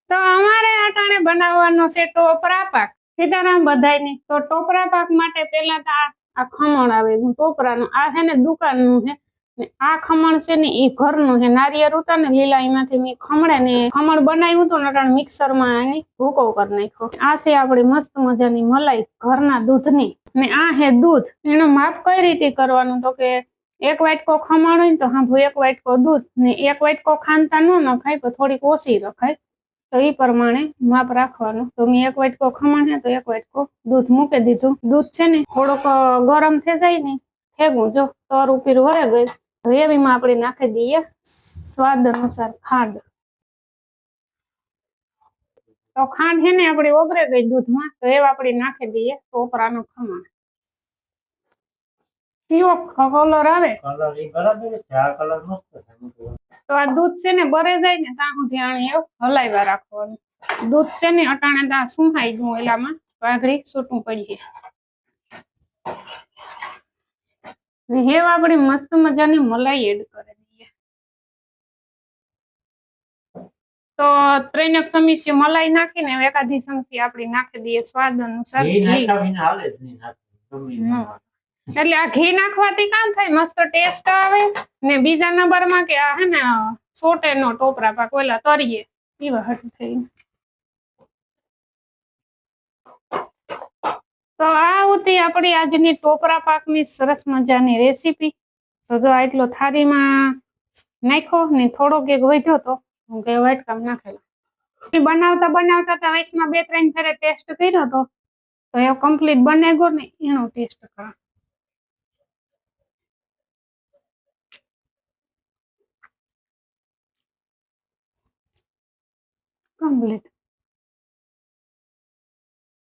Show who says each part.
Speaker 1: તો અમારે અટાણે બનાવવાનો છે ટોપરા પાક. સીતારામ બધાયની. તો ટોપરા પાક માટે પેલા તો આ ખમણ આવે ટોપરાનું. આ છે ને દુકાનનું છે ને આ ખમણ છે ને એ ઘરનું છે. નારિયેળ ઉતા ને લીલા એમાંથી મેં ખમણે ને ખમણ બનાવ્યું હતું ને અટાણે મિક્સરમાં એની ભૂકો કરી નાખ્યો. આ છે આપણી મસ્ત મજાની મલાઈ ઘરના દૂધની. ને આ હે દૂધ. એનું માપ કઈ રીતે કરવાનું તો કે 1 વાટકો ખમણ હોય ને તો હા 1 વાટકો દૂધ ને 1 વાટકો ખાંડતા ન નખાય તો થોડીક ઓછી રખાય. તો એ પ્રમાણે માપ રાખવાનું. તો મેં 1 વાટકો ખમણ છે તો 1 વાટકો દૂધ મૂકી દીધું. દૂધ છે ને થોડોક ગરમ થઈ જાય ને ફેગું જો તર ઉપર વરે ગઈ તો એવીમાં આપણે નાખી દઈએ સ્વાદ અનુસાર ખાંડ. તો ખાંડ છે ને આપણે ઓગળે ગઈ દૂધમાં તો એવા આપણે નાખી દઈએ ટોપરાનું ખમણ. કેવો કલર આવે તો આ દૂધ છે ને બરે જાય ને ત્યાં સુધી આને હલાવ્યા રાખવાનું. દૂધ છે ને અટાણે ત્યાં સુહાઈ ગયું એલામાં વાઘરી છૂટું પડીએ. હેવ આપણી મસ્ત મજાની મલાઈ એડ કરી દઈએ. તો 3 ચમચી મલાઈ નાખીને એકાદી ચમચી આપણે નાખી દઈએ સ્વાદ અનુસાર ઘી. એટલે આ ઘી નાખવાથી કામ થાય મસ્ત ટેસ્ટ આવે ને બીજા નંબરમાં કે આ હે ને સોટેનો ટોપરા પાક ઓલા તરીએ પીવા હાટું થઈ. તો આ હતી આપણી આજની ટોપરા પાકની સરસ મજાની રેસીપી. તો જો આટલો થાળીમાં નાખ્યો ને થોડોક એક વધ્યો તો હું કે વાટકામ નાખેલો. બનાવતા બનાવતા તો વૈશમાં 2-3 ફેરે ટેસ્ટ કર્યો તો એ કમ્પ્લીટ બને ગયો ને એનો ટેસ્ટ કરો. કમ્પ્લીટ